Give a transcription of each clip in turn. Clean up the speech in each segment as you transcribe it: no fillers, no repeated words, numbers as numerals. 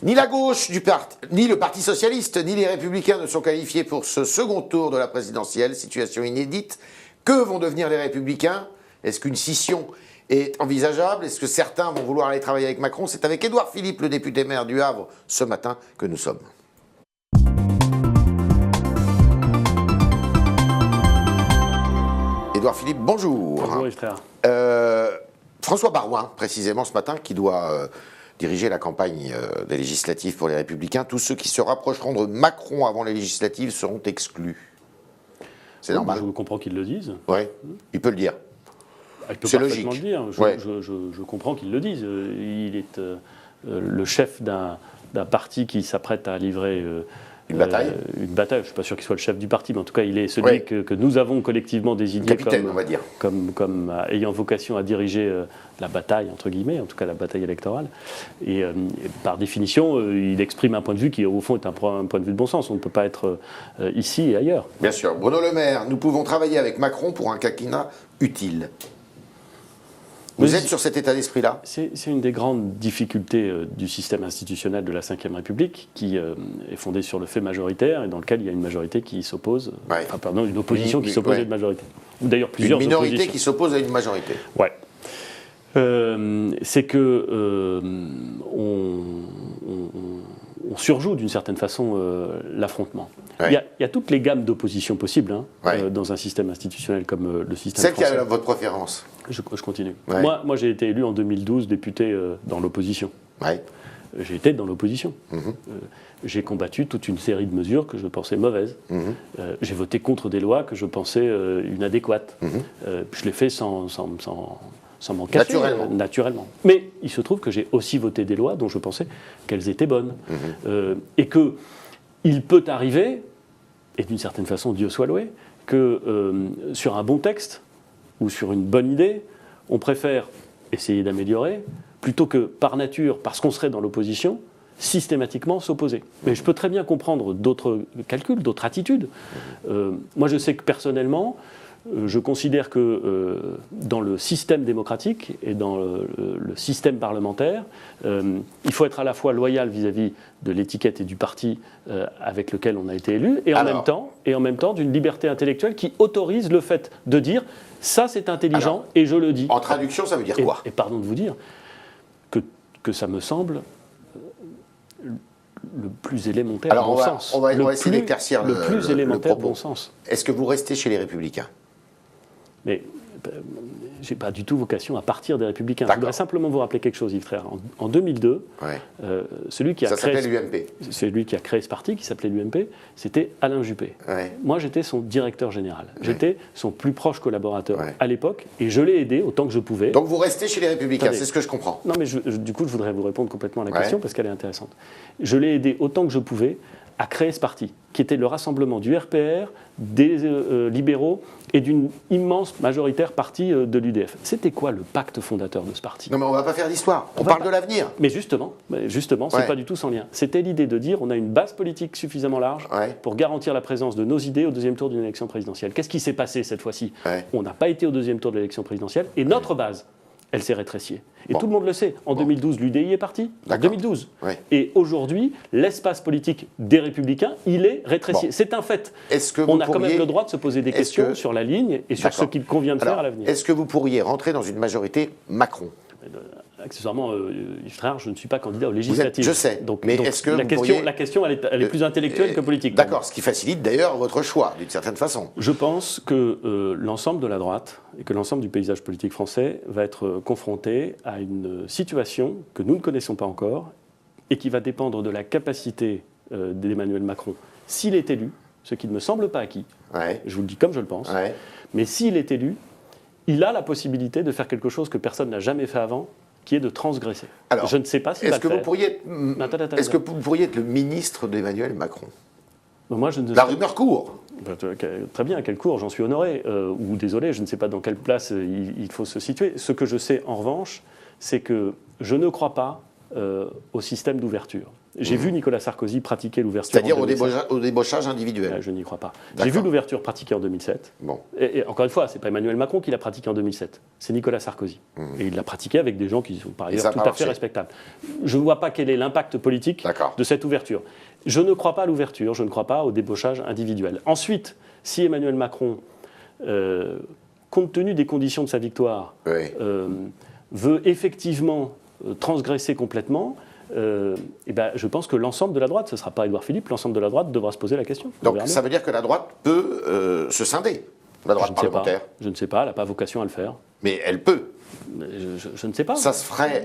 Ni la gauche du parti, ni le Parti socialiste, ni les Républicains ne sont qualifiés pour ce second tour de la présidentielle. Situation inédite. Que vont devenir les Républicains? Est-ce qu'une scission est envisageable? Est-ce que certains vont vouloir aller travailler avec Macron? C'est avec Édouard Philippe, le député maire du Havre, ce matin que nous sommes. Édouard Philippe, bonjour. Bonjour Yves Tréhard. François Baroin, précisément ce matin, qui doit diriger la campagne des législatives pour les Républicains. Tous ceux qui se rapprocheront de Macron avant les législatives seront exclus. C'est normal. Je comprends qu'ils le disent. Oui, il peut le dire. C'est logique. Le dire. Je comprends qu'ils le disent. Il est le chef d'un parti qui s'apprête à livrer une bataille. Je ne suis pas sûr qu'il soit le chef du parti, mais en tout cas, il est celui que nous avons collectivement désigné capitaine, on va dire. comme ayant vocation à diriger la bataille, entre guillemets, en tout cas la bataille électorale. Et par définition, il exprime un point de vue qui, au fond, est un point de vue de bon sens. On ne peut pas être ici et ailleurs. Bien sûr. Bruno Le Maire, nous pouvons travailler avec Macron pour un quinquennat utile. Vous êtes sur cet état d'esprit-là? C'est une des grandes difficultés du système institutionnel de la Ve République, qui est fondé sur le fait majoritaire et dans lequel il y a une majorité qui s'oppose, une opposition qui s'oppose à une majorité. Ou d'ailleurs plusieurs oppositions. Une minorité qui s'oppose à une majorité. Ouais. C'est que on surjoue d'une certaine façon l'affrontement. Il y a toutes les gammes d'opposition possibles dans un système institutionnel comme le système français. Celle qui a votre préférence? Je continue. Moi, j'ai été élu en 2012 député dans l'opposition. J'ai été dans l'opposition. J'ai combattu toute une série de mesures que je pensais mauvaises. J'ai voté contre des lois que je pensais inadéquates. Je l'ai fait sans m'en cacher, naturellement. Mais il se trouve que j'ai aussi voté des lois dont je pensais qu'elles étaient bonnes. Et qu'il peut arriver, et d'une certaine façon, Dieu soit loué, que sur un bon texte ou sur une bonne idée, on préfère essayer d'améliorer, plutôt que par nature, parce qu'on serait dans l'opposition, systématiquement s'opposer. Mais je peux très bien comprendre d'autres calculs, d'autres attitudes. Moi, je sais que personnellement, je considère que dans le système démocratique et dans le système parlementaire, il faut être à la fois loyal vis-à-vis de l'étiquette et du parti avec lequel on a été élu, et en même temps d'une liberté intellectuelle qui autorise le fait de dire ça c'est intelligent et je le dis. En traduction, ça veut dire quoi? Et pardon de vous dire que ça me semble le plus élémentaire bon sens. On va essayer d'éclaircir le plus élémentaire propos. Bon sens. Est-ce que vous restez chez les Républicains? Mais je n'ai pas du tout vocation à partir des Républicains. Je voudrais simplement vous rappeler quelque chose, Yves Tréhard. En 2002, celui qui a créé ce parti, qui s'appelait l'UMP, c'était Alain Juppé. Moi, j'étais son directeur général. J'étais son plus proche collaborateur à l'époque, et je l'ai aidé autant que je pouvais. Donc vous restez chez les Républicains, c'est ce que je comprends. Non, mais du coup, je voudrais vous répondre complètement à la question, parce qu'elle est intéressante. Je l'ai aidé autant que je pouvais à créer ce parti, qui était le rassemblement du RPR, des libéraux et d'une immense majoritaire partie de l'UDF. C'était quoi le pacte fondateur de ce parti? Non, mais on ne va pas faire d'histoire, on parle de l'avenir. Mais justement, c'est pas du tout sans lien. C'était l'idée de dire on a une base politique suffisamment large pour garantir la présence de nos idées au deuxième tour d'une élection présidentielle. Qu'est-ce qui s'est passé cette fois-ci? On n'a pas été au deuxième tour de l'élection présidentielle, et notre base, elle s'est rétrécie. Et tout le monde le sait. En 2012, l'UDI est parti. En 2012. Et aujourd'hui, l'espace politique des Républicains, il est rétréci. C'est un fait. On a quand même le droit de se poser des questions sur la ligne et sur ce qu'il convient de faire à l'avenir. Est-ce que vous pourriez rentrer dans une majorité Macron? Accessoirement, Yves Tréhard, je ne suis pas candidat aux législatives. Je sais. Mais est-ce que la question, elle est plus intellectuelle que politique. D'accord, ce qui facilite d'ailleurs votre choix, d'une certaine façon. Je pense que l'ensemble de la droite et que l'ensemble du paysage politique français va être confronté à une situation que nous ne connaissons pas encore et qui va dépendre de la capacité d'Emmanuel Macron, s'il est élu, ce qui ne me semble pas acquis, je vous le dis comme je le pense, mais s'il est élu, il a la possibilité de faire quelque chose que personne n'a jamais fait avant, qui est de transgresser. Alors, je ne sais pas s'il va le faire. Est-ce que vous pourriez être le ministre d'Emmanuel Macron? Moi, je ne La rumeur court. Très bien, quelle court, j'en suis honoré. Ou désolé, je ne sais pas dans quelle place il faut se situer. Ce que je sais en revanche, c'est que je ne crois pas au système d'ouverture. J'ai vu Nicolas Sarkozy pratiquer l'ouverture. C'est-à-dire au débauchage individuel. Je n'y crois pas. J'ai vu l'ouverture pratiquée en 2007. Bon. Et encore une fois, ce n'est pas Emmanuel Macron qui l'a pratiquée en 2007. C'est Nicolas Sarkozy. Et il l'a pratiquée avec des gens qui sont par ailleurs tout à fait respectables. Je ne vois pas quel est l'impact politique de cette ouverture. Je ne crois pas à l'ouverture, je ne crois pas au débauchage individuel. Ensuite, si Emmanuel Macron, compte tenu des conditions de sa victoire, veut effectivement transgresser complètement, je pense que l'ensemble de la droite, ce ne sera pas Édouard Philippe, l'ensemble de la droite devra se poser la question. Donc ça veut dire que la droite peut se scinder, la droite parlementaire. Je ne sais pas, elle n'a pas vocation à le faire. Mais elle peut. Je ne sais pas. Ça se ferait.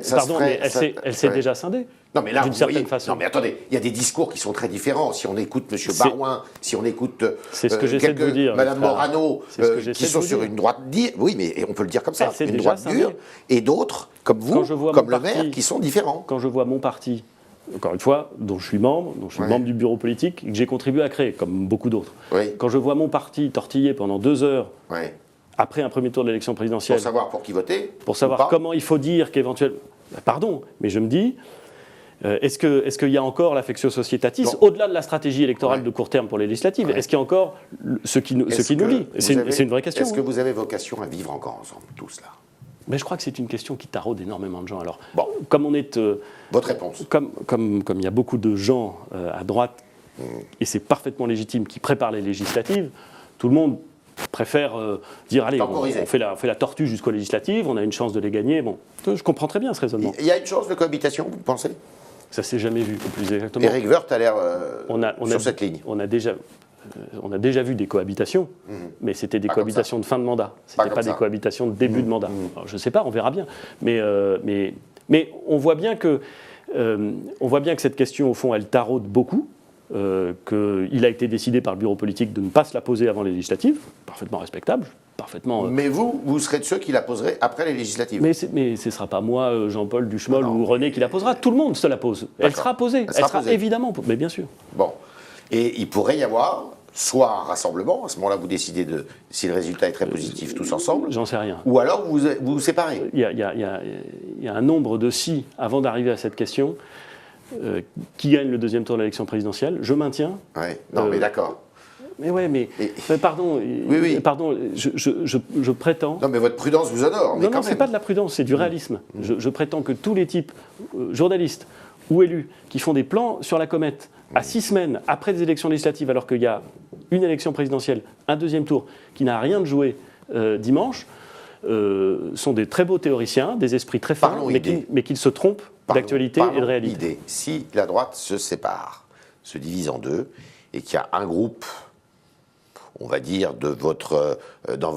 Elle s'est déjà scindée. Non, mais là, d'une certaine façon. Non, mais attendez, il y a des discours qui sont très différents. Si on écoute M. Barouin, si on écoute Mme Morano, qui sont sur une droite dure, oui, mais on peut le dire comme ça, une droite dure, et d'autres, comme vous, comme le maire, qui sont différents. Quand je vois mon parti, encore une fois, dont je suis membre du bureau politique, et que j'ai contribué à créer, comme beaucoup d'autres, quand je vois mon parti tortiller pendant 2 heures, après un premier tour de l'élection présidentielle... Pour savoir pour qui voter. Pour savoir comment il faut dire qu'éventuellement... Pardon, mais je me dis... Est-ce qu'il y a encore l'affectio societatis, au-delà de la stratégie électorale de court terme pour les législatives? Est-ce qu'il y a encore ce qui nous lie? C'est une vraie question. Est-ce que vous avez vocation à vivre encore ensemble, tout cela? Mais je crois que c'est une question qui taraude énormément de gens. Alors, comme on est... Votre réponse? Comme il y a beaucoup de gens à droite, et c'est parfaitement légitime, qui préparent les législatives, tout le monde préfère dire, allez, on fait la tortue jusqu'aux législatives, on a une chance de les gagner. Bon, je comprends très bien ce raisonnement. Il y a une chance de cohabitation, vous pensez? Ça ne s'est jamais vu, plus exactement. Éric Woerth a l'air sur cette ligne. On a déjà vu des cohabitations, mais c'était des cohabitations de fin de mandat. Ce n'était pas des cohabitations de début de mandat. Alors, je ne sais pas, on verra bien. Mais on voit bien que cette question, au fond, elle taraude beaucoup. Qu'il a été décidé par le bureau politique de ne pas se la poser avant les législatives, parfaitement respectable, parfaitement... Mais vous serez de ceux qui la poseraient après les législatives. Mais ce ne sera pas moi, Jean-Paul Duchemol ou René qui la posera, tout le monde se la pose. Elle sera posée, elle sera évidemment, mais bien sûr. Bon, et il pourrait y avoir soit un rassemblement, à ce moment-là vous décidez si le résultat est très positif tous ensemble. J'en sais rien. Ou alors vous vous séparez. Il y a un nombre de si avant d'arriver à cette question... qui gagne le deuxième tour de l'élection présidentielle, je maintiens. Ouais. Non, mais d'accord. Mais pardon, pardon, je prétends... Non, mais votre prudence vous honore. Non, c'est pas de la prudence, c'est du réalisme. Je prétends que tous les types, journalistes ou élus, qui font des plans sur la comète à 6 semaines après des élections législatives, alors qu'il y a une élection présidentielle, un deuxième tour, qui n'a rien de joué dimanche, sont des très beaux théoriciens, des esprits très fins, mais qu'ils se trompent d'actualité et de réalité. Si la droite se sépare, se divise en deux, et qu'il y a un groupe, on va dire,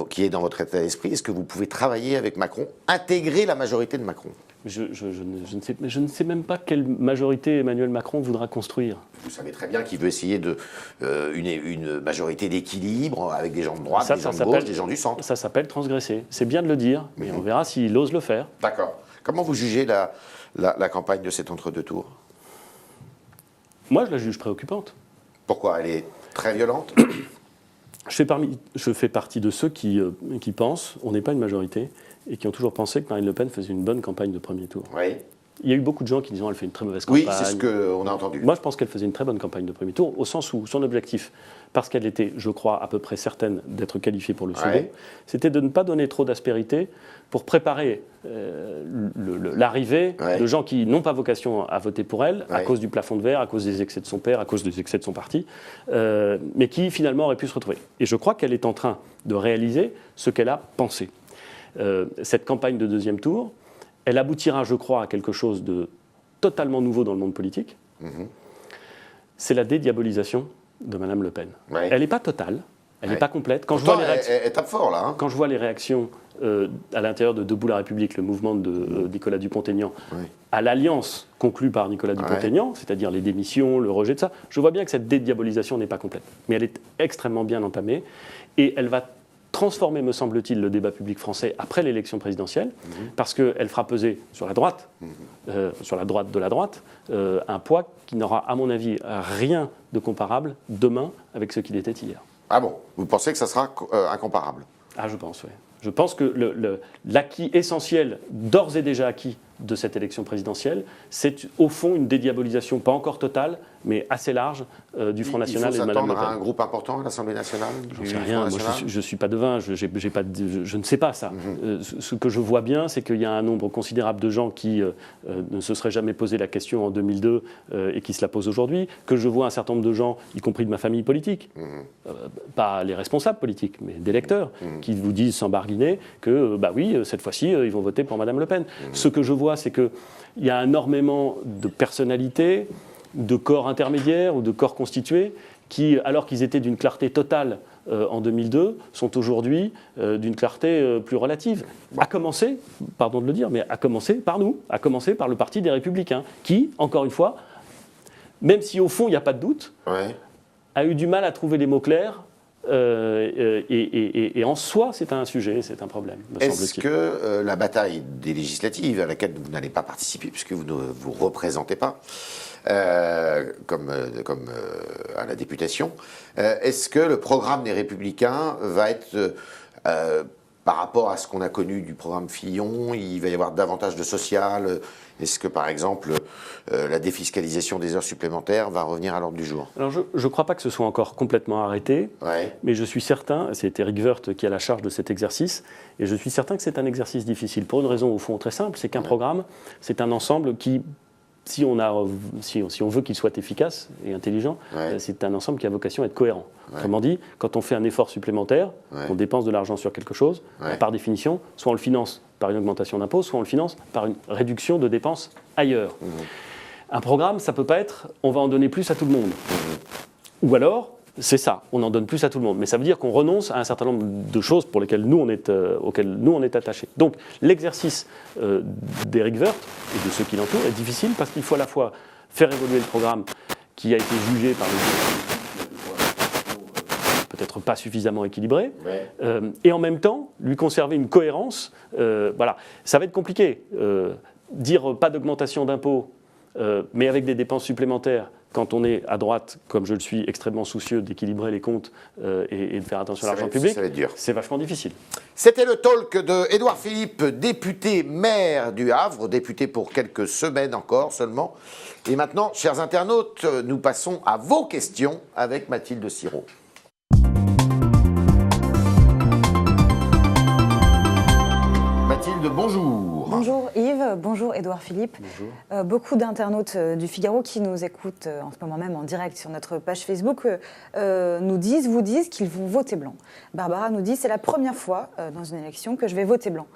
qui est dans votre état d'esprit, est-ce que vous pouvez travailler avec Macron, intégrer la majorité de Macron? Je ne sais même pas quelle majorité Emmanuel Macron voudra construire. Vous savez très bien qu'il veut essayer une majorité d'équilibre avec des gens de droite, des gens de gauche, des gens du centre. Ça s'appelle transgresser. C'est bien de le dire, mais on verra s'il ose le faire. D'accord. Comment vous jugez la campagne de cet entre-deux tours? Moi, je la juge préoccupante. Pourquoi? Elle est très violente? Je fais partie de ceux qui pensent, on n'est pas une majorité, et qui ont toujours pensé que Marine Le Pen faisait une bonne campagne de premier tour. Oui. Il y a eu beaucoup de gens qui disaient qu'elle fait une très mauvaise campagne. Oui, c'est ce qu'on a entendu. Moi, je pense qu'elle faisait une très bonne campagne de premier tour, au sens où son objectif, parce qu'elle était, je crois, à peu près certaine d'être qualifiée pour le second, c'était de ne pas donner trop d'aspérité pour préparer l'arrivée de gens qui n'ont pas vocation à voter pour elle, à cause du plafond de verre, à cause des excès de son père, à cause des excès de son parti, mais qui finalement auraient pu se retrouver. Et je crois qu'elle est en train de réaliser ce qu'elle a pensé. Cette campagne de deuxième tour, elle aboutira, je crois, à quelque chose de totalement nouveau dans le monde politique. C'est la dédiabolisation de Mme Le Pen. Elle n'est pas totale, elle n'est pas complète. Quand je vois les réactions, elle tape fort, là. Quand je vois les réactions à l'intérieur de Debout la République, le mouvement de Nicolas Dupont-Aignan, à l'alliance conclue par Nicolas Dupont-Aignan, c'est-à-dire les démissions, le rejet de ça, je vois bien que cette dédiabolisation n'est pas complète. Mais elle est extrêmement bien entamée et elle va transformer, me semble-t-il, le débat public français après l'élection présidentielle, parce qu'elle fera peser sur la droite, sur la droite de la droite, un poids qui n'aura, à mon avis, rien de comparable demain avec ce qu'il était hier. Ah bon? Vous pensez que ça sera incomparable? Ah, je pense, oui. Je pense que l'acquis essentiel, d'ores et déjà acquis de cette élection présidentielle, c'est au fond une dédiabolisation, pas encore totale, mais assez large du Front National et de Mme Le Pen. Il faut s'attendre à un groupe important à l'Assemblée nationale? J'en sais rien, moi je ne suis pas devin, je ne sais pas ça. Ce que je vois bien, c'est qu'il y a un nombre considérable de gens qui ne se seraient jamais posé la question en 2002 et qui se la posent aujourd'hui, que je vois un certain nombre de gens, y compris de ma famille politique, pas les responsables politiques, mais des lecteurs, qui vous disent sans barguiner que, bah oui, cette fois-ci, ils vont voter pour Mme Le Pen. Ce que je vois, c'est qu'il y a énormément de personnalités, de corps intermédiaires ou de corps constitués qui, alors qu'ils étaient d'une clarté totale en 2002, sont aujourd'hui d'une clarté plus relative. À commencer, pardon de le dire, mais à commencer par nous, à commencer par le Parti des Républicains, qui, encore une fois, même si au fond il n'y a pas de doute, a eu du mal à trouver les mots clairs. Et en soi, c'est un sujet, c'est un problème. Est-ce que la bataille des législatives, à laquelle vous n'allez pas participer, puisque vous ne vous représentez pas, comme à la députation, est-ce que le programme des Républicains va être, par rapport à ce qu'on a connu du programme Fillon, il va y avoir davantage de social? Est-ce que, par exemple, la défiscalisation des heures supplémentaires va revenir à l'ordre du jour? Alors, je ne crois pas que ce soit encore complètement arrêté, mais je suis certain, c'est Éric Woerth qui a la charge de cet exercice, et je suis certain que c'est un exercice difficile, pour une raison, au fond, très simple, c'est qu'un programme, c'est un ensemble qui, si on veut qu'il soit efficace et intelligent, c'est un ensemble qui a vocation à être cohérent. Autrement dit, quand on fait un effort supplémentaire, on dépense de l'argent sur quelque chose, par définition, soit on le finance par une augmentation d'impôts, soit on le finance par une réduction de dépenses ailleurs. Un programme, ça ne peut pas être « on va en donner plus à tout le monde ». Ou alors, c'est ça, on en donne plus à tout le monde. Mais ça veut dire qu'on renonce à un certain nombre de choses pour lesquelles auxquelles nous on est attachés. Donc l'exercice d'Éric Woerth et de ceux qui l'entourent est difficile parce qu'il faut à la fois faire évoluer le programme qui a été jugé par les peut-être pas suffisamment équilibré, et en même temps lui conserver une cohérence. Voilà, ça va être compliqué. Dire pas d'augmentation d'impôts, mais avec des dépenses supplémentaires, quand on est à droite, comme je le suis, extrêmement soucieux d'équilibrer les comptes et de faire attention à l'argent public, c'est vachement difficile. C'était le talk de Édouard Philippe, député maire du Havre, député pour quelques semaines encore seulement. Et maintenant, chers internautes, nous passons à vos questions avec Mathilde Sirot. Mathilde, bonjour. Bonjour Yves, bonjour Édouard Philippe. Bonjour. Beaucoup d'internautes du Figaro qui nous écoutent en ce moment même en direct sur notre page Facebook vous disent qu'ils vont voter blanc. Barbara nous dit c'est la première fois dans une élection que je vais voter blanc.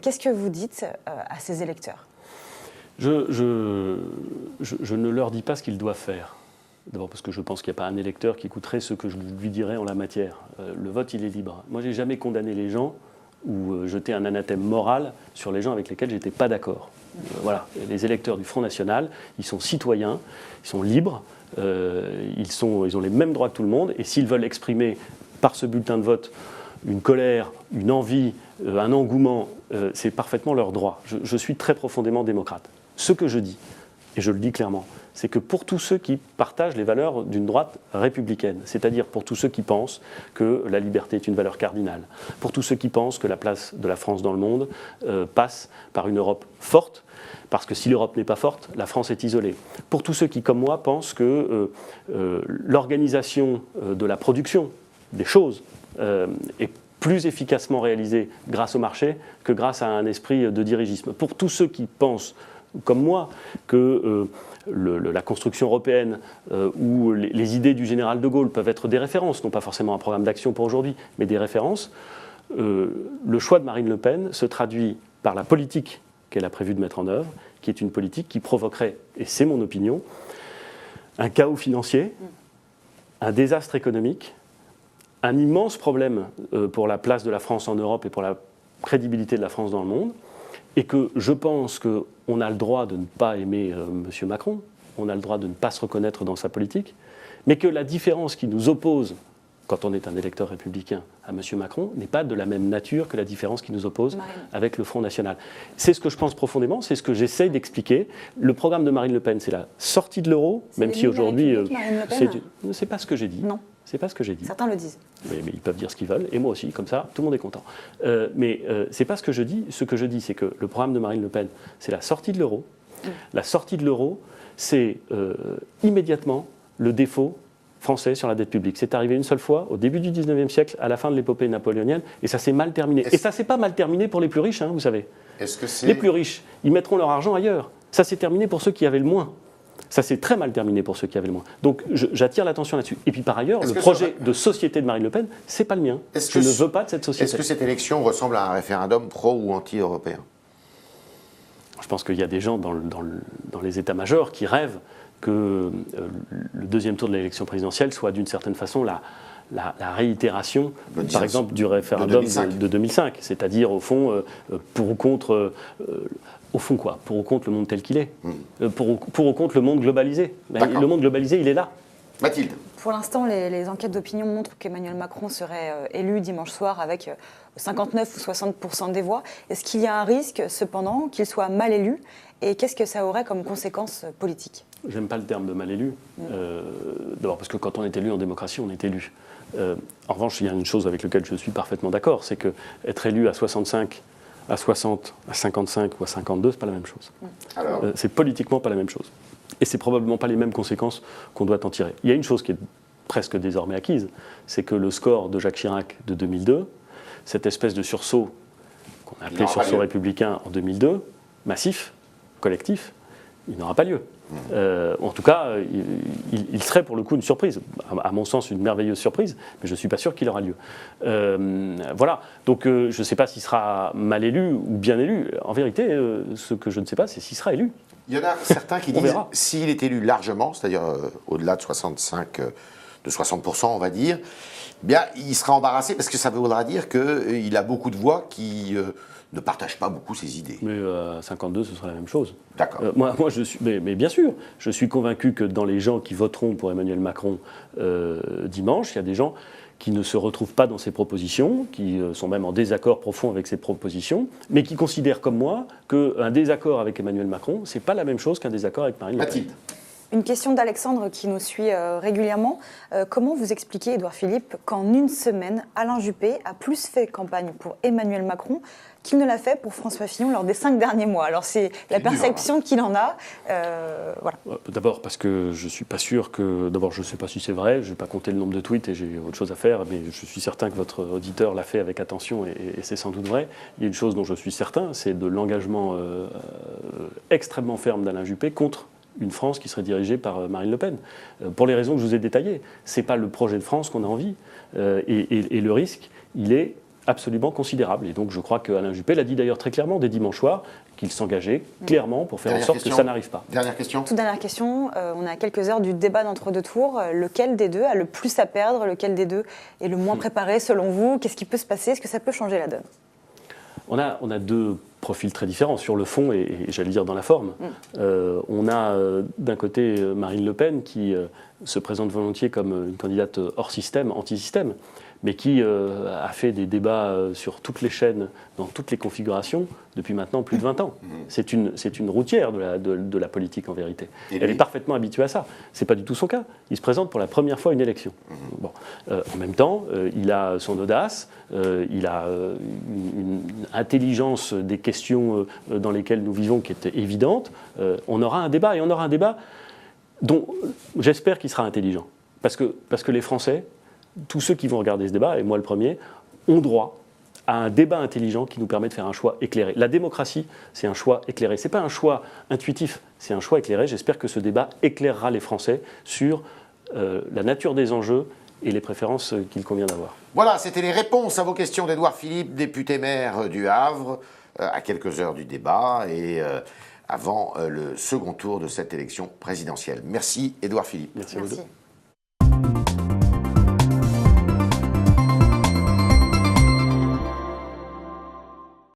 Qu'est-ce que vous dites à ces électeurs ? Je ne leur dis pas ce qu'ils doivent faire. D'abord parce que je pense qu'il n'y a pas un électeur qui écouterait ce que je lui dirais en la matière. Le vote, il est libre. Moi, je n'ai jamais condamné les gens ou jeter un anathème moral sur les gens avec lesquels je n'étais pas d'accord. Voilà, les électeurs du Front National, ils sont citoyens, ils sont libres, ils ont les mêmes droits que tout le monde, et s'ils veulent exprimer par ce bulletin de vote une colère, une envie, un engouement, c'est parfaitement leur droit. Je suis très profondément démocrate. Ce que je dis, et je le dis clairement, c'est que pour tous ceux qui partagent les valeurs d'une droite républicaine, c'est-à-dire pour tous ceux qui pensent que la liberté est une valeur cardinale, pour tous ceux qui pensent que la place de la France dans le monde passe par une Europe forte, parce que si l'Europe n'est pas forte, la France est isolée. Pour tous ceux qui, comme moi, pensent que l'organisation de la production des choses est plus efficacement réalisée grâce au marché que grâce à un esprit de dirigisme. Pour tous ceux qui pensent, comme moi, que la construction européenne ou les idées du général de Gaulle peuvent être des références, non pas forcément un programme d'action pour aujourd'hui, mais des références, le choix de Marine Le Pen se traduit par la politique qu'elle a prévu de mettre en œuvre, qui est une politique qui provoquerait, et c'est mon opinion, un chaos financier, un désastre économique, un immense problème pour la place de la France en Europe et pour la crédibilité de la France dans le monde, et que je pense qu'on a le droit de ne pas aimer M. Macron, on a le droit de ne pas se reconnaître dans sa politique, mais que la différence qui nous oppose quand on est un électeur républicain à M. Macron, n'est pas de la même nature que la différence qui nous oppose avec le Front National. C'est ce que je pense profondément, c'est ce que j'essaye d'expliquer. Le programme de Marine Le Pen, c'est la sortie de l'euro, même si aujourd'hui... c'est pas ce que j'ai dit. Non. C'est pas ce que j'ai dit. Certains le disent. Mais ils peuvent dire ce qu'ils veulent, et moi aussi, comme ça, tout le monde est content. Mais c'est pas ce que je dis. Ce que je dis, c'est que le programme de Marine Le Pen, c'est la sortie de l'euro. La sortie de l'euro, c'est immédiatement le défaut français sur la dette publique. C'est arrivé une seule fois, au début du 19e siècle, à la fin de l'épopée napoléonienne, et ça s'est mal terminé. Et ça s'est pas mal terminé pour les plus riches, vous savez. Les plus riches, ils mettront leur argent ailleurs. Ça s'est terminé pour ceux qui avaient le moins. Ça s'est très mal terminé pour ceux qui avaient le moins. Donc j'attire l'attention là-dessus. Et puis par ailleurs, le projet de société de Marine Le Pen, c'est pas le mien. Je ne veux pas de cette société. Est-ce que cette élection ressemble à un référendum pro ou anti-européen ? Je pense qu'il y a des gens dans les états-majors qui rêvent que le deuxième tour de l'élection présidentielle soit d'une certaine façon la réitération, par exemple, du référendum de 2005. C'est-à-dire, au fond, pour ou contre... Au fond, quoi ? Pour ou contre le monde tel qu'il est. Pour ou contre le monde globalisé. Le monde globalisé, il est là. Mathilde. Pour l'instant, les enquêtes d'opinion montrent qu'Emmanuel Macron serait élu dimanche soir avec 59 ou 60% des voix. Est-ce qu'il y a un risque, cependant, qu'il soit mal élu ? Et qu'est-ce que ça aurait comme conséquence politique ? J'aime pas le terme de mal élu. D'abord parce que quand on est élu en démocratie, on est élu. En revanche, il y a une chose avec laquelle je suis parfaitement d'accord, c'est qu'être élu à 65, à 60, à 55 ou à 52, c'est pas la même chose. C'est politiquement pas la même chose. Et c'est probablement pas les mêmes conséquences qu'on doit en tirer. Il y a une chose qui est presque désormais acquise, c'est que le score de Jacques Chirac de 2002, cette espèce de sursaut qu'on a appelé sursaut républicain en 2002, massif, collectif, il n'aura pas lieu. En tout cas, il serait pour le coup une surprise, à mon sens une merveilleuse surprise, mais je ne suis pas sûr qu'il aura lieu. Voilà, donc je ne sais pas s'il sera mal élu ou bien élu. En vérité, ce que je ne sais pas, c'est s'il sera élu. Il y en a certains qui disent, s'il est élu largement, c'est-à-dire au-delà de 65, de 60%, on va dire, bien, il sera embarrassé parce que ça voudra dire qu'il a beaucoup de voix qui ne partagent pas beaucoup ses idées. Mais à 52, ce sera la même chose. D'accord. Moi, je suis, mais bien sûr, je suis convaincu que dans les gens qui voteront pour Emmanuel Macron dimanche, il y a des gens qui ne se retrouvent pas dans ses propositions, qui sont même en désaccord profond avec ses propositions, mais qui considèrent comme moi qu'un désaccord avec Emmanuel Macron, c'est pas la même chose qu'un désaccord avec Marine Le Pen. Mathilde. Une question d'Alexandre qui nous suit régulièrement. Comment vous expliquez, Édouard Philippe, qu'en une semaine, Alain Juppé a plus fait campagne pour Emmanuel Macron qu'il ne l'a fait pour François Fillon lors des 5 derniers mois? Alors c'est la perception qu'il en a. Voilà. D'abord parce que je ne suis pas sûr que... D'abord je ne sais pas si c'est vrai, je ne vais pas compter le nombre de tweets et j'ai autre chose à faire, mais je suis certain que votre auditeur l'a fait avec attention et c'est sans doute vrai. Il y a une chose dont je suis certain, c'est de l'engagement extrêmement ferme d'Alain Juppé contre une France qui serait dirigée par Marine Le Pen. Pour les raisons que je vous ai détaillées. Ce n'est pas le projet de France qu'on a envie. Et le risque, il est absolument considérable. Et donc je crois qu'Alain Juppé l'a dit d'ailleurs très clairement dès dimanche soir, qu'il s'engageait clairement pour faire en sorte que ça n'arrive pas. Dernière question. Toute dernière question. On est à quelques heures du débat d'entre-deux tours. Lequel des deux a le plus à perdre? Lequel des deux est le moins préparé selon vous? Qu'est-ce qui peut se passer? Est-ce que ça peut changer la donne? On a deux profils très différents sur le fond et j'allais dire dans la forme. On a d'un côté Marine Le Pen qui se présente volontiers comme une candidate hors système, anti-système, mais qui a fait des débats sur toutes les chaînes, dans toutes les configurations, depuis maintenant plus de 20 ans. C'est une routière de la politique en vérité. Elle est parfaitement habituée à ça. Ce n'est pas du tout son cas. Il se présente pour la première fois à une élection. Bon. En même temps, il a son audace, il a une intelligence des questions dans lesquelles nous vivons qui est évidente. On aura un débat, et on aura un débat dont j'espère qu'il sera intelligent. Parce que les Français, tous ceux qui vont regarder ce débat, et moi le premier, ont droit à un débat intelligent qui nous permet de faire un choix éclairé. La démocratie, c'est un choix éclairé. Ce n'est pas un choix intuitif, c'est un choix éclairé. J'espère que ce débat éclairera les Français sur la nature des enjeux et les préférences qu'il convient d'avoir. Voilà, c'était les réponses à vos questions d'Édouard Philippe, député maire du Havre, à quelques heures du débat et avant le second tour de cette élection présidentielle. Merci Édouard Philippe. Merci à vous deux.